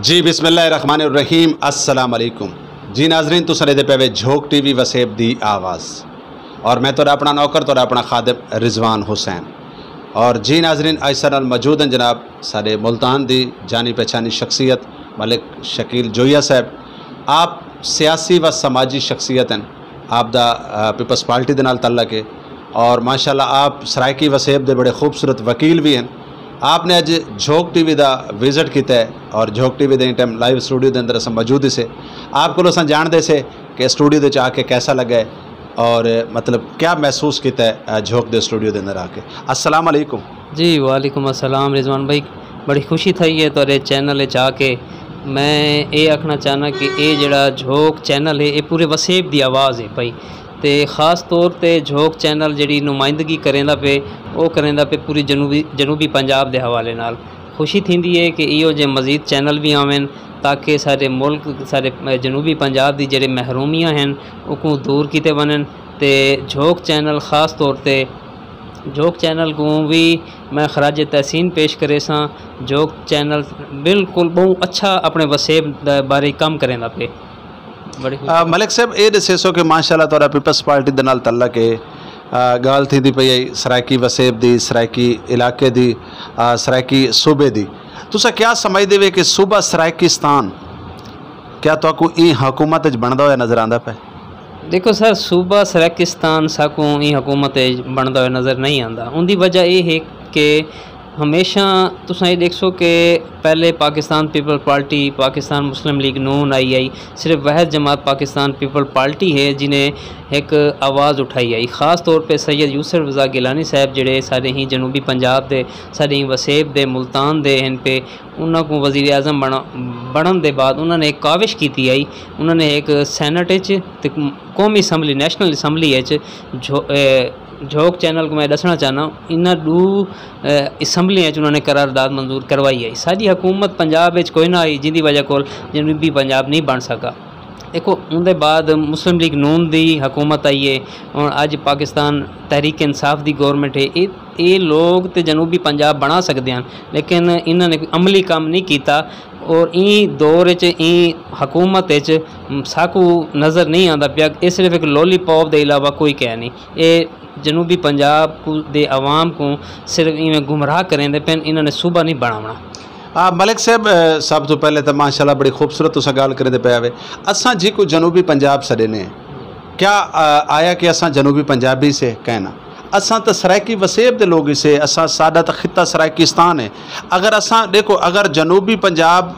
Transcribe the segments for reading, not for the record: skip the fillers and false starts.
जी बिस्मिल्लाहिर्रहमानिर्रहीम अस्सलाम वालेकुम जी नाजरीन तुस दे पे झोंक टीवी वसेब दी आवाज़ और मैं तो अपना नौकर तो अपना खादिम रिजवान हुसैन। और जी नाजरीन ऐसा नाल मौजूद हैं जनाब सारे मुल्तान दी जानी पहचानी शख्सियत मलिक शकील जोया साहब। आप सियासी व समाजी शख्सियत हैं, आप दा पीपल्स पार्टी दे नाल तल्लक है और माशाल्लाह आप सरायकी वसेब दे बड़े खूबसूरत वकील भी हैं। आपने अज झोंक टीवी का विजिट किया है और झोंक टीवी के टाइम लाइव स्टूडियो के अंदर अस मौजूद से आपको अस जानते से कि स्टूडियो के आके कैसा लगा है और मतलब क्या महसूस किया है झोंक दे स्टूडियो के अंदर आके। अस्सलाम वालेकुम। जी वालेकुम अस्सलाम रिजवान भाई, बड़ी खुशी थी है तुहाडे चैनल आके। मैं ये आखना चाहना कि ये जड़ा झोंक चैनल है ये पूरे वसेब की आवाज़ है भाई, तो ख़ास तौर पर झोंक चैनल जी नुमाइंदगी करेंदा पे वो करेंदा पे पूरी जनूबी पंजाब के हवाले नाल। खुशी थी है कि इहो जे मज़ीद चैनल भी आवें ताकि सारे मुल्क सारे जनूबी पंजाब की जेडे महरूमियाँ हैं उनको दूर किते बनन। तो झोंक चैनल ख़ास तौर पर झोंक चैनल को भी मैं खराज तहसीन पेश करे सां। झोंक चैनल बिल्कुल बहुत अच्छा अपने वसेब बारे काम करेंदा पे। मलिक साहब ये दसे सो कि माशाल्लाह तुहाडा पीपल्स पार्टी दे नाल तल्लक है। गाल थी पई सरायकी वसेब दी, सरायकी इलाके दी, सरायकी सूबे दी। तुसा क्या समझदे वे कि सूबा सरायकिस्तान क्या तुहाकू ई हुकूमत बनदा होया नज़र आंदा पे? देखो सर, सूबा सरायकिस्तान साकू ई हुकूमत बनदा होया नज़र नहीं आंदा। उनकी वजह यह है कि हमेशा तुम ये देख सो कि पहले पाकिस्तान पीपल पार्टी, पाकिस्तान मुस्लिम लीग नून आई, सिर्फ वह जमात पाकिस्तान पीपल पार्टी है जिन्हें एक आवाज़ उठाई आई। ख़ास तौर पे सैयद यूसुफ रज़ा गिलानी साहब जड़े सारे ही जनूबी पंजाब के सारे ही वसेब दे मुल्तान दे हैं पे उन्होंने को वज़ीर आज़म बनन दे बाद उन्होंने एक काविश की आई। उन्होंने एक सैनट कौमी असम्बली नैशनल असम्बली झोंक चैनल को मैं दसना चाहना इन्होंने दू असम्बलियाँ उन्होंने करारदाद मंजूर करवाई है। सारी हुकूमत पंजाब कोई ना आई जिंदी वजह को जनूबी पंजाब नहीं बन सका। देखो उनके बाद मुस्लिम लीग नून की हुकूमत आई है और अज पाकिस्तान तहरीक इंसाफ की गौरमेंट है। ये लोग तो जनूबी पंजाब बना सकते हैं लेकिन इन्होंने अमली काम नहीं किया और ई दौर हुकूमत साकू नज़र नहीं आता पाया। ये सिर्फ एक लॉलीपॉप के अलावा कोई कह नहीं। ये जनूबी पंजाब के आवाम को सिर्फ इवें गुमराह करेंदे पे, इन्होंने सूबा नहीं बनावना। मलिक साहब सब तो पहले तो माशाल्लाह बड़ी खूबसूरत तुसा गाल करेंदे पे आवे। असां जी को जनूबी पंजाब सड़े ने क्या आया कि असां जनूबी पंजाबी से कहना असां तो सरायकी वसेब दे लोग से असां साडा तो खिता सरायकिस्तान है। अगर असां देखो अगर जनूबी पंजाब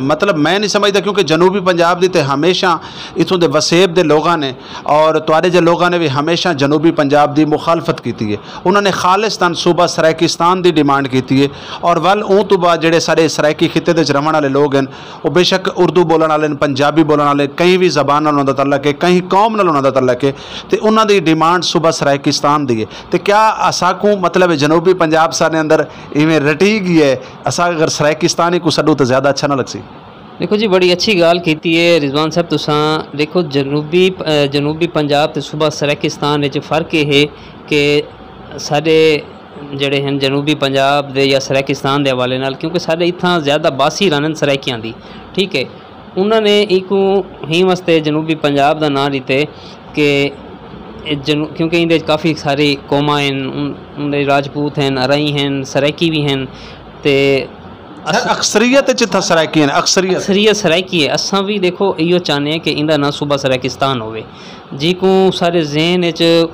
मतलब मैं नहीं समझता क्योंकि जनूबी पंजाब दी तो हमेशा इतों दे वसेब दे लोगों ने और तुहाडे जे लोगों ने भी हमेशा जनूबी पंजाब दी मुखालफत की है। उन्होंने खालिस्तान सूबा सरायकिस्तान की डिमांड की है और वल ऊँ तो बाद जेडे सारे सरायकी खिते दे रहने वाले लोग हैं वो बेशक उर्दू बोलने वाले पंजाबी बोलने वाले कहीं भी जबान नाल उन्हां दा तल्लक है, कहीं कौम नाल उन्हां दा तल्लक है, तो उन्हां दी डिमांड सूबा सरायकिस्तान दी है। तो क्या असाकू मतलब जनूबी पंजाब सारे अंदर इवें रटी गई है असा अगर सरायकिस्तान ही को सडू तो ज़्यादा अच्छा ना लग सी? देखो जी बड़ी अच्छी गाल की है रिजवान साहब तुसा। देखो जनूबी पंजाब तो सूबा सरायकिस्तान फ़र्क है कि सारे जड़े हैं जनूबी पंजाब दे या सरायकिस्तान के हवाले नाल क्योंकि साढ़े इतना ज़्यादा बासी रन सरायकियां दी, ठीक है। उन्होंने एक ही वास्ते जनूबी पंजाब का नाम दिते कि क्योंकि इनके काफ़ी सारी कौमां हैं, उनके राजपूत हैं, अराई हैं, सरायकी भी हैं। तो अक्सरियत सरायकी है, अक्सरियत सरायकी है। असां भी देखो इो चाहते हैं कि इनका ना सूबा सरायकिस्तान होवे जी को सारे जहन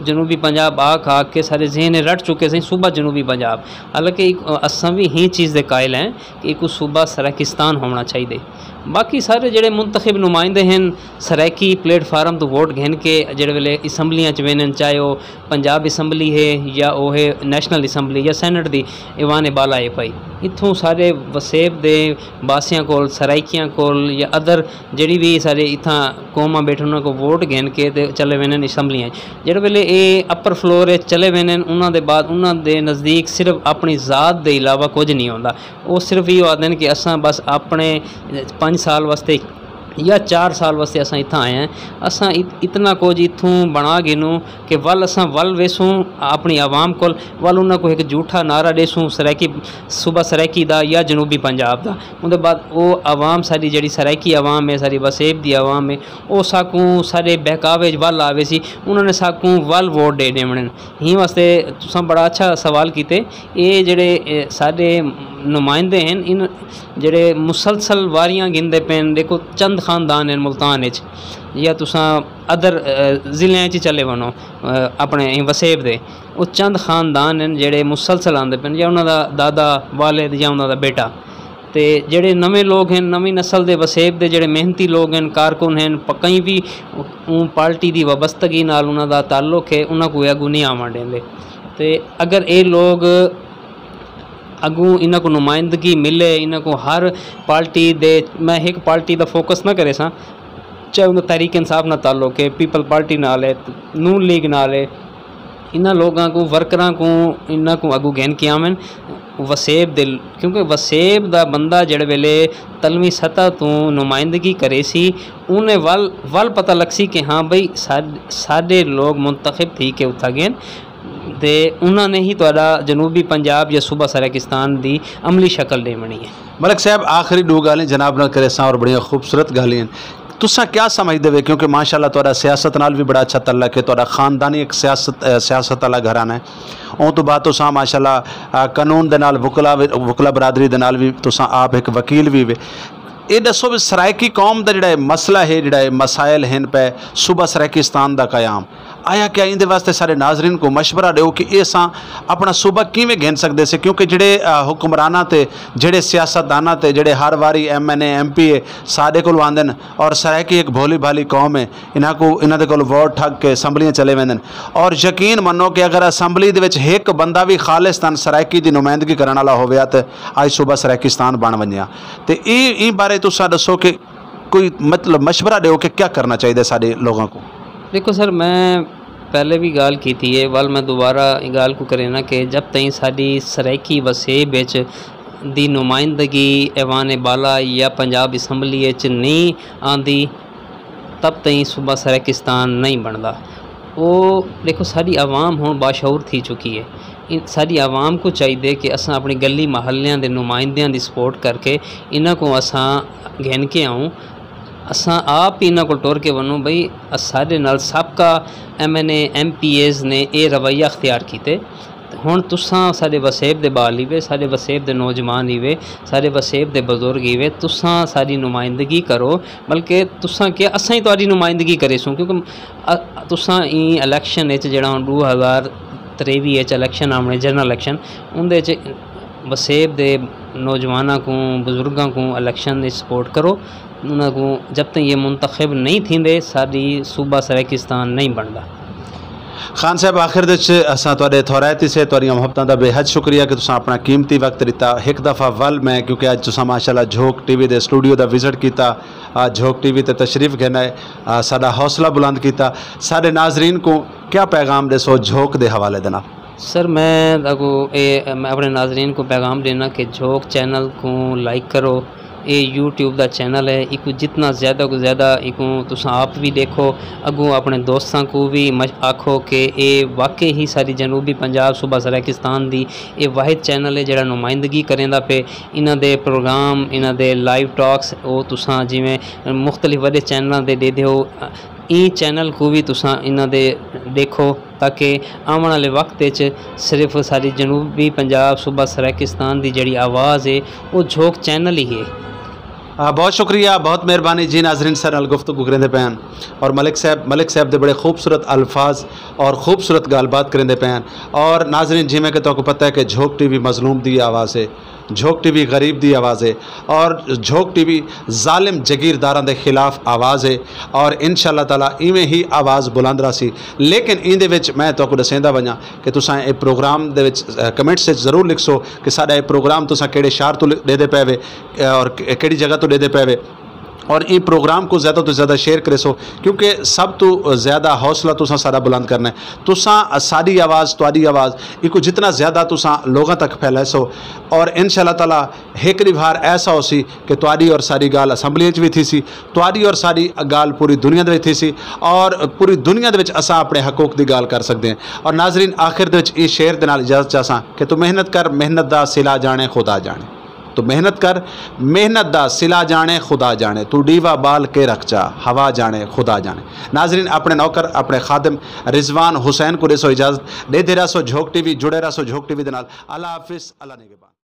जनूबी पंजाब आ के सारे जहन रट चुके से सूबा जनूबी पंजाब। हालांकि असां भी ही चीज़ के कायल हैं कि एक सूबा सरायकिस्तान होना चाहिए। बाकी सारे जेडे मुंतखब नुमाइंदे हैं सरायकी प्लेटफार्म तो वोट घेन के जेडे वेले असम्बलियाँ वेन चाहे वो पंजाब असम्बली है या वो है नैशनल असम्बली या सैनट की ईवान बाला है भाई। इत्थों सारे वसेब दे बासियां कोल सरायकियां कोल या अदर जी भी सारे इतना कौमां बैठे उन्होंने को वोट घेन के ते चले वेन असम्बलियाँ जेडे वेले ये अपर फ्लोर चले वेन उन्होंने बाद उन्होंने नज़दीक सिर्फ अपनी ज़ात के अलावा कुछ नहीं आता। वो सिर्फ ये आखते हैं कि असां बस अपने 5 साल वास्ते या 4 साल वास्ते असां इत्थां आए हैं, असां इतना कुछ इत्थों बना गिनूँ कि वल असां वल वेसूँ अपनी आवाम को वल उन्होंने को एक झूठा नारा देसूँ सराइकी सूबा सराइकी दा या जनूबी पंजाब दा, उनके बाद वो आवाम सारी जी सराइकी आवाम है, सारी वसेब दी आवाम है, वो साकूँ सारे बहकावे वल आवे सी, उन्होंने साकूँ वल वोट दे देने ही वास्ते। तुसां बड़ा अच्छा सवाल कीते। ये जेड़े सारे नुमाइंदे हैं इन जेड़े मुसलसल वारियां गिनदे पेन, देखो चंद खानदान हैं मुल्तान विच या तुसां अदर ज़िले च चले वनो अपने वसेब दे, वो चंद खानदान हैं जेड़े मुसलसल आंदे पेन, या उन्हों दा दादा वालिद या उन्हों दा बेटा। तो जेड़े नवे लोग हैं नवी नस्ल के वसेब के जेड़े मेहनती लोग हैं कारकुन हैं कई भी पार्टी की वाबस्तगी नाल उन्हां दा ताल्लुक है, उन्होंने कोई अगू नहीं आवन देंदे। तो अगर ये लोग अगू इन्हों को नुमाइंदगी मिले, इन्हों को हर पार्टी दे, मैं एक पार्टी का फोकस ना करे सा, चाहे उन्हें तहरीक इंसाफ ना ताल्लुक है, पीपल पार्टी नाल है, नून लीग नाल है, इन्हों लोगों को वर्करां को इन्हों को अगू गैन किया आवन वसेब दे, क्योंकि वसेब दा बंदा जड़े वेले तलवी सतह तो नुमाइंदगी करे सी उन्हें वल पता लग सी कि हाँ बई साडे लोग मुंतखब थी के उठा गए ते उन्होंने ही तुहाडा जनूबी पंजाब या सूबा सराकिस्तान की अमली शक्ल देवनी है। मलिक साहब आखिरी 2 गालें जनाब न करे सा और बड़िया खूबसूरत गालें तुसा क्या समझते वे, क्योंकि माशाल्लाह तुहाडा सियासत नाल भी बड़ा अच्छा तल्लक है, तुहाडा खानदानी एक सियासत वाला घराना है, उन तो बाद तुसा माशाल्लाह कानून दे नाल वकला बरादरी दे नाल भी तुसा आप एक वकील भी वे। ये दसो भी सराइकी कौम का जोड़ा मसला है, जोड़ा मसाइल हैं पे सूबा सराकिस्तान का कयाम आया, क्या इंदे वास्ते सारे नाजरीन को मशवरा दो कि ये असां अपना सूबा किवें गिन सकते से, क्योंकि जोड़े हुक्मराना ते जोड़े सियासतदाना ते जोड़े हर वारी MNA MP साडे कोल आंदे न और सराइकी एक भोली भाली कौम है, इन्हां दे कोल वोट ठग के असैम्बलियां चले वेंदे और यकीन मनो कि अगर असैम्बली दे विच एक बंदा भी खालिस्तान सराइकी की नुमाइंदगी करने वाला होवे तो अज सूबा सराकिस्तान बन वनिया। तो ये बारे तुसा दसो कि कोई मतलब मशवरा दो कि क्या करना चाहिए सारे लोगों को। देखो सर, मैं पहले भी गाल की थी है, वाल मैं दोबारा गाल को करे ना कि जब तई साड़ी सराइकी वसेब दी नुमाइंदगी ऐवान बाला या पंजाब असैम्बली नहीं आंदी तब तई सूबा सराकिस्तान नहीं बनता। वो देखो साड़ी आवाम हुण बाशऊर थी चुकी है, सारी आवाम को चाहिए कि असां अपनी गली महल्लियां दे नुमाइंदियां दी सपोर्ट करके इन्हां को असां घेन के आऊँ, असां आप ही इन्हां को टोर के वनूं बई साडे नाल सबका MNA MPs ने ये रवैया अख्तियार कीते। हुण तुसां साडे वसेब दे बाल ही वे, साडे वसेब दे नौजवान ही वे, साडे वसेब दे बजुर्ग ही वे, तुसां साडी नुमाइंदगी करो, बल्कि तुसां क्या असां ही तुहाडी नुमाइंदगी करेसूं, क्योंकि तुसां ई इलैक्शन विच जिहड़ा 2023 इलैक्शन आने जनरल इलैक्शन उनके वसेब दे नौजवानों को बजुर्गों को इलैक्शन में सपोर्ट करो, उनको जब तक ये मुंतखब नहीं थींदे साडी सूबा सराकिस्तान नहीं बनता। खान साहब आखिर असां तुहाडे थोरायती से तुहाडियां मुहब्बतां दा बेहद शुक्रिया कि तुसां अपना कीमती वक्त दिता। एक दफ़ा वल मैं क्योंकि अज तुसां माशाल्लाह झोक TV दे स्टूडियो दा विजिट किया, झोक TV ते तशरीफ घेना है, साडा हौसला बुलंद किया, साडे नाजरीन को क्या पैगाम दसो झोक दे हवाले दे नाल। सर मैं अपने नाजरीन को पैगाम देना कि झोक चैनल को लाइक करो, ये YouTube का चैनल है, इको जितना ज़्यादा को ज़्यादा इको तुसां आप भी देखो, अगों अपने दोस्तों को भी आखो कि ये वाकई ही सारी जनूबी पंजाब सूबा सराकिस्तान दी ये वाहिद चैनल है जिहड़ा नुमाइंदगी करेंदा पे। इन्हां दे प्रोग्राम इन्हां दे लाइव टॉक्स वो तुसां जिवें मुख्तलिफ वड्डे चैनलों दे दे दिओ, ई चैनल को भी तुसां इन्हां दे देखो ताकि आने वाले वक्त सिर्फ सारी जनूबी पंजाब सूबा सराकिस्तान की जिहड़ी आवाज़ है वो झोक चैनल ही है। बहुत शुक्रिया, बहुत मेहरबानी जी। नाजरीन सर नाल गुफ्तगू करेंदे पैन और मलिक साहब दे बड़े खूबसूरत अल्फाज और खूबसूरत गालबात करेंदे पैन। और नाजरीन जिमें कि तुहानू पता है कि झोक TV मजलूम दी आवाज़ है, झोक TV गरीब दी आवाज़ है और झोक TV जालिम जगीरदारां दे खिलाफ आवाज़ है और इंशाअल्लाह ताला इवें ही आवाज़ बुलंद रसी। लेकिन इंदे विच मैं तुहानू दसेंदा वञा कि तुसां ये प्रोग्राम दे विच कमेंट्स ज़रूर लिखसो कि साडा ये प्रोग्राम तुसां किहड़े शहर तो देदे पे वे और किहड़ी जगह तो देदे पे वे और ये प्रोग्राम को ज़्यादा तो ज़्यादा शेयर करे सो, क्योंकि सब तो ज़्यादा हौसला तुसा सारा बुलंद करना है। तुसा सारी आवाज़ तुहारी आवाज़ इको जितना ज़्यादा तुसा लोगों तक फैलाए सो, और इंशाअल्लाह ताला हेकरी बार ऐसा हो सी कि तुहारी और सारी गाल असैम्बली भी थी सी, तुहारी और सारी गाल पूरी दुनिया दे थी सी, और पूरी दुनिया दे असा अपने हकूक की गाल कर सकते हैं। और नाजरीन आखिर दे इस शेर दे नाल इजाजत चाहसा कि तू मेहनत कर, मेहनत दा सिला जाने खुदा जाने। तो मेहनत कर, मेहनत दा सिला जाने खुदा जाने, तू डीवा बाल के रख जा, हवा जाने खुदा जाने। नाजरीन अपने नौकर अपने खादिम रिजवान हुसैन को दे सो इजाज़त, दे रहा सो झोंक टीवी, जुड़े रहा सो झोंक टीवी दे नाल। अल्लाह हाफिज़, अल्लाह निगहबान।